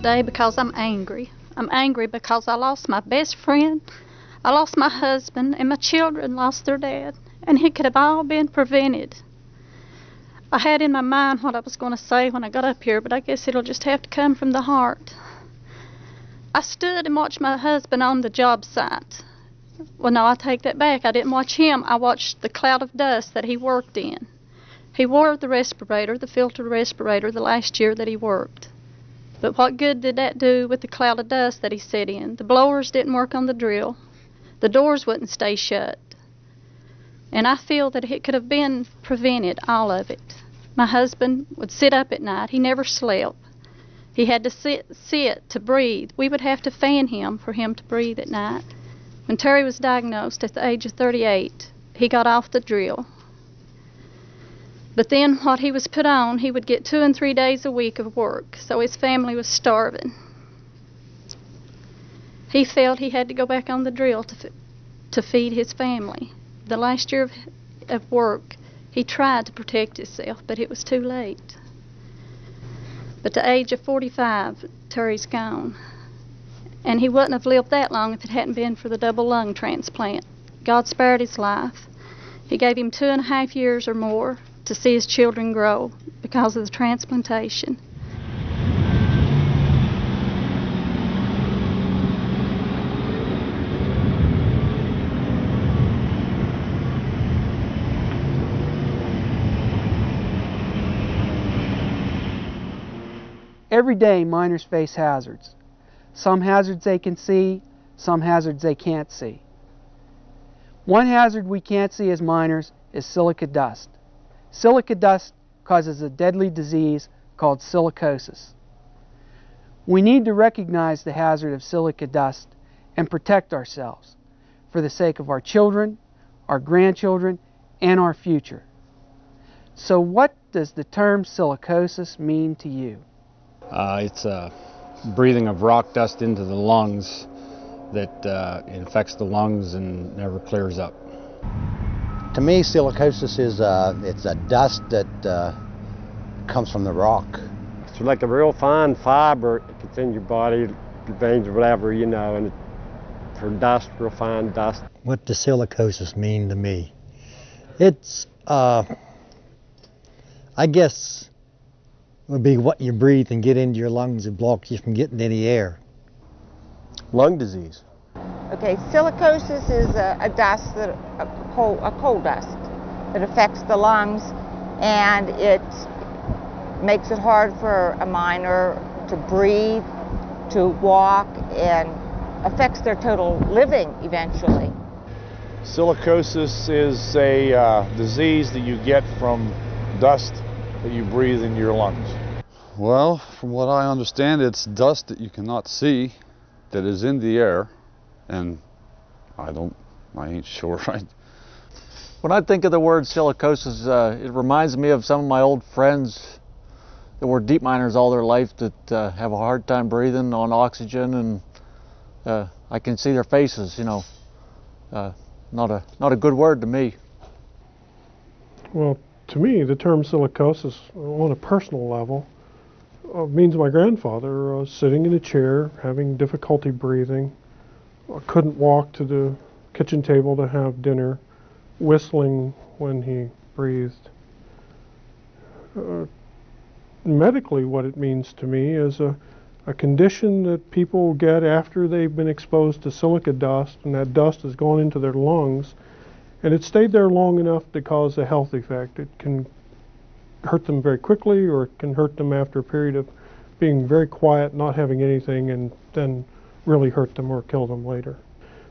today because I'm angry. I'm angry because I lost my best friend, I lost my husband, and my children lost their dad, and it could have all been prevented. I had in my mind what I was going to say when I got up here, but I guess it'll just have to come from the heart. I stood and watched my husband on the job site. Well, no, I take that back. I didn't watch him. I watched the cloud of dust that he worked in. He wore the respirator, the filter respirator, the last year that he worked. But what good did that do with the cloud of dust that he sat in? The blowers didn't work on the drill. The doors wouldn't stay shut. And I feel that it could have been prevented, all of it. My husband would sit up at night. He never slept. He had to sit to breathe. We would have to fan him for him to breathe at night. When Terry was diagnosed at the age of 38, he got off the drill. But then what he was put on, he would get 2 and 3 days a week of work, so his family was starving. He felt he had to go back on the drill to feed his family. The last year of work, he tried to protect himself, but it was too late. But at the age of 45, Terry's gone. And he wouldn't have lived that long if it hadn't been for the double lung transplant. God spared his life. He gave him 2.5 years or more to see his children grow because of the transplantation. Every day miners face hazards. Some hazards they can see, some hazards they can't see. One hazard we can't see as miners is silica dust. Silica dust causes a deadly disease called silicosis. We need to recognize the hazard of silica dust and protect ourselves for the sake of our children, our grandchildren, and our future. So what does the term silicosis mean to you? It's breathing of rock dust into the lungs that infects the lungs and never clears up. To me, silicosis is it's a dust that comes from the rock. It's like a real fine fiber that's in your body, your veins or whatever, you know, and for dust, real fine dust. What does silicosis mean to me? It's, I guess, would be what you breathe and get into your lungs and blocks you from getting any air. Lung disease. Okay, silicosis is a dust, a coal dust that affects the lungs, and it makes it hard for a miner to breathe, to walk, and affects their total living eventually. Silicosis is a disease that you get from dust that you breathe in your lungs. Well, from what I understand, it's dust that you cannot see that is in the air, and I ain't sure. When I think of the word silicosis, it reminds me of some of my old friends that were deep miners all their life that have a hard time breathing on oxygen, and I can see their faces, you know. Not a good word to me. Well, to me, the term silicosis, on a personal level, means my grandfather sitting in a chair, having difficulty breathing, couldn't walk to the kitchen table to have dinner, whistling when he breathed. Medically, what it means to me is a condition that people get after they've been exposed to silica dust, and that dust has gone into their lungs, and it stayed there long enough to cause a health effect. It can hurt them very quickly, or it can hurt them after a period of being very quiet, not having anything, and then really hurt them or kill them later.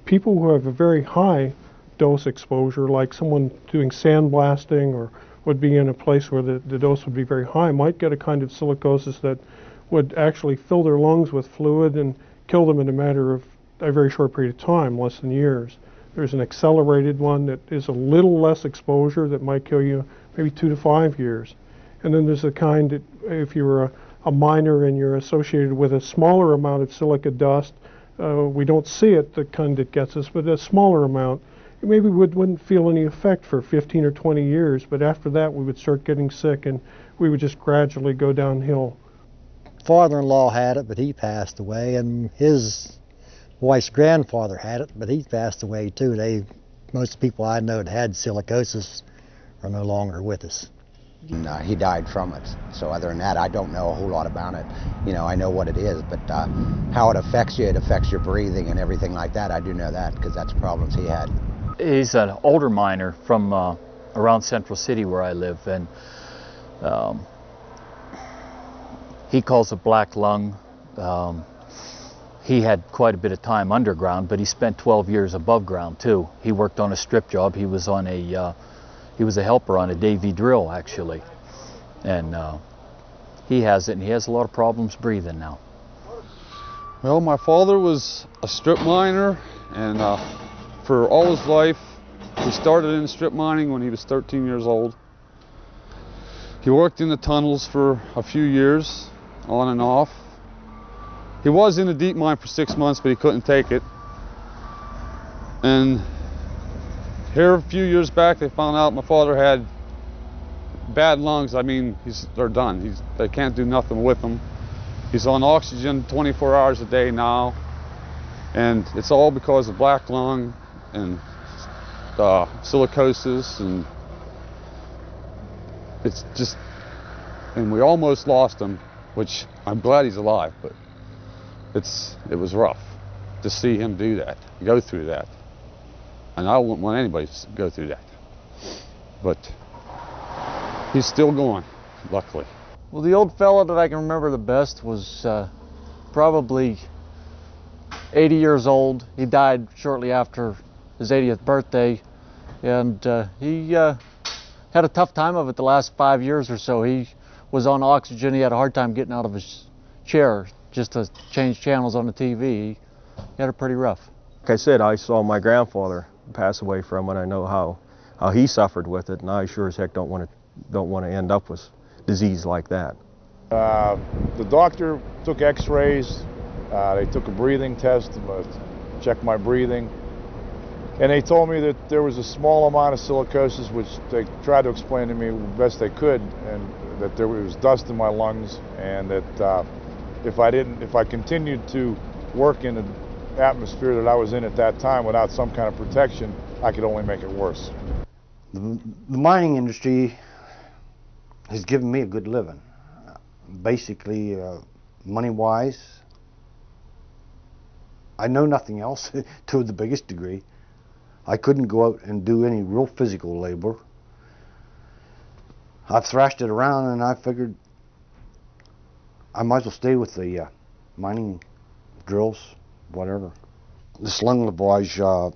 People who have a very high dose exposure, like someone doing sandblasting or would be in a place where the dose would be very high, might get a kind of silicosis that would actually fill their lungs with fluid and kill them in a matter of a very short period of time, less than years. There's an accelerated one that is a little less exposure that might kill you maybe 2 to 5 years. And then there's the kind that if you were a miner and you're associated with a smaller amount of silica dust, we don't see it, the kind that gets us, but a smaller amount, maybe we wouldn't feel any effect for 15 or 20 years, but after that we would start getting sick and we would just gradually go downhill. father-in-law had it, but he passed away, and his wife's grandfather had it, but he passed away too. Most people I know that had silicosis are no longer with us. He died from it. So other than that, I don't know a whole lot about it. You know, I know what it is, but how it affects you, it affects your breathing and everything like that. I do know that because that's problems he had. He's an older miner from around Central City where I live, and he calls it black lung. He had quite a bit of time underground, but he spent 12 years above ground too. He worked on a strip job. He was on a he was a helper on a Davy drill actually, and he has it, and he has a lot of problems breathing now. Well, my father was a strip miner, and for all his life, he started in strip mining when he was 13 years old. He worked in the tunnels for a few years, on and off. He was in a deep mine for 6 months, but he couldn't take it. And here a few years back, they found out my father had bad lungs. I mean, they're done. They can't do nothing with him. He's on oxygen 24 hours a day now. And it's all because of black lung and silicosis, and it's just, and we almost lost him, which I'm glad he's alive, but it was rough to see him do that, go through that. And I wouldn't want anybody to go through that. But he's still going, luckily. Well, the old fella that I can remember the best was probably 80 years old. He died shortly after his 80th birthday, and he had a tough time of it the last 5 years or so. He was on oxygen. He had a hard time getting out of his chair just to change channels on the TV. He had it pretty rough. Like I said, I saw my grandfather pass away from it. I know how he suffered with it, and I sure as heck don't want to end up with disease like that. The doctor took x-rays, they took a breathing test to check my breathing, and they told me that there was a small amount of silicosis, which they tried to explain to me the best they could, and that there was dust in my lungs, and that if I continued to work in the atmosphere that I was in at that time without some kind of protection, I could only make it worse. The mining industry has given me a good living. Basically, money-wise, I know nothing else to the biggest degree. I couldn't go out and do any real physical labor. I've thrashed it around, and I figured I might as well stay with the mining drills, whatever. This lung lavage,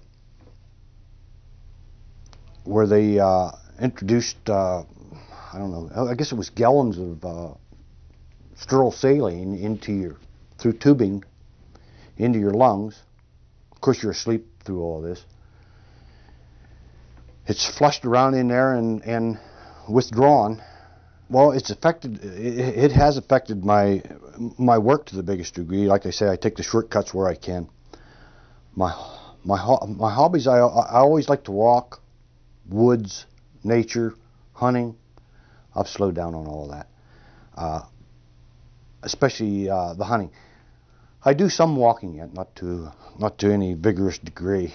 where they introduced, I don't know, I guess it was gallons of sterile saline through tubing into your lungs. Of course, you're asleep through all this. It's flushed around in there and withdrawn. Well, it's affected. It has affected my work to the biggest degree. Like I say, I take the shortcuts where I can. My hobbies, I always like to walk, woods, nature, hunting. I've slowed down on all that, especially the hunting. I do some walking yet, not to any vigorous degree.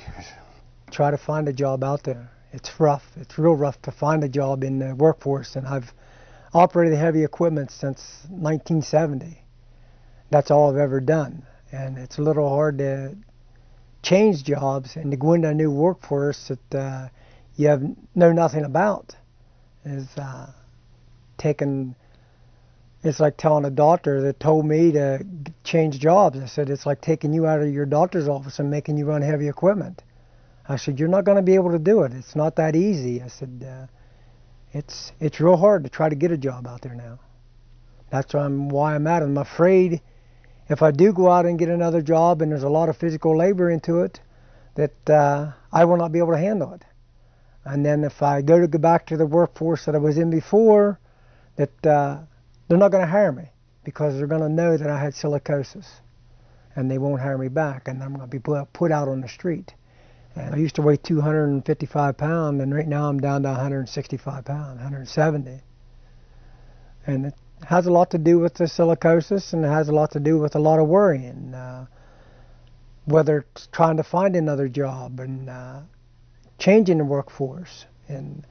Try to find a job out there. It's rough. It's real rough to find a job in the workforce, and I've operated heavy equipment since 1970. That's all I've ever done, and it's a little hard to change jobs and to go into a new workforce that you know nothing about. It's like telling a doctor that told me to change jobs. I said, it's like taking you out of your doctor's office and making you run heavy equipment. I said, you're not going to be able to do it. It's not that easy. I said, it's real hard to try to get a job out there now. That's why I'm at it. I'm afraid if I do go out and get another job and there's a lot of physical labor into it, that I will not be able to handle it. And then if I go back to the workforce that I was in before, that they're not going to hire me because they're going to know that I had silicosis, and they won't hire me back, and I'm going to be put out on the street. And I used to weigh 255 pounds, and right now I'm down to 165 pounds, 170. And has a lot to do with the silicosis, and it has a lot to do with a lot of worrying, whether it's trying to find another job and changing the workforce. And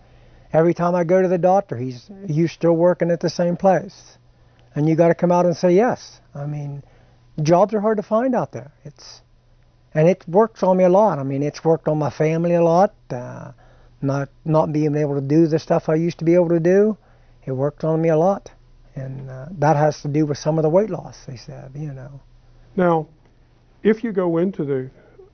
every time I go to the doctor, you're still working at the same place, and you got to come out and say yes. I mean, jobs are hard to find out there. And it works on me a lot. I mean, it's worked on my family a lot. Not being able to do the stuff I used to be able to do, it worked on me a lot. And that has to do with some of the weight loss, they said, you know. Now, if you go into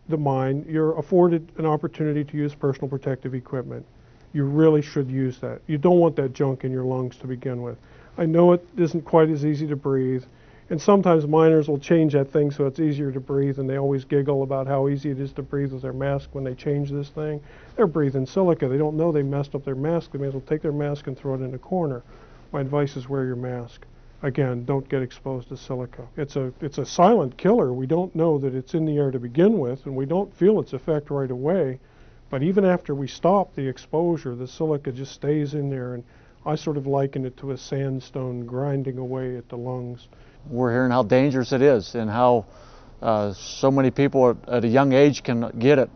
the mine, you're afforded an opportunity to use personal protective equipment. You really should use that. You don't want that junk in your lungs to begin with. I know it isn't quite as easy to breathe, and sometimes miners will change that thing so it's easier to breathe, and they always giggle about how easy it is to breathe with their mask when they change this thing. They're breathing silica. They don't know they messed up their mask. They may as well take their mask and throw it in the corner. My advice is wear your mask. Again, don't get exposed to silica. It's a silent killer. We don't know that it's in the air to begin with, and we don't feel its effect right away. But even after we stop the exposure, the silica just stays in there, and I sort of liken it to a sandstone grinding away at the lungs. We're hearing how dangerous it is and how so many people at a young age can get it.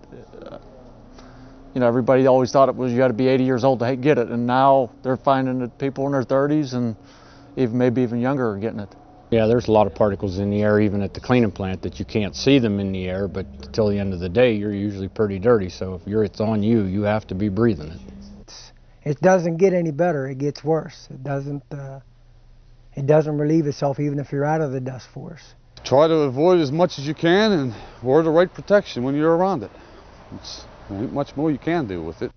You know, everybody always thought it was you had to be 80 years old to get it, and now they're finding that people in their 30s and maybe even younger are getting it. Yeah, there's a lot of particles in the air even at the cleaning plant that you can't see them in the air, but till the end of the day you're usually pretty dirty, so if it's on you, you have to be breathing it. It doesn't get any better, it gets worse. It doesn't relieve itself even if you're out of the dust force. Try to avoid as much as you can and wear the right protection when you're around it. There ain't much more you can do with it.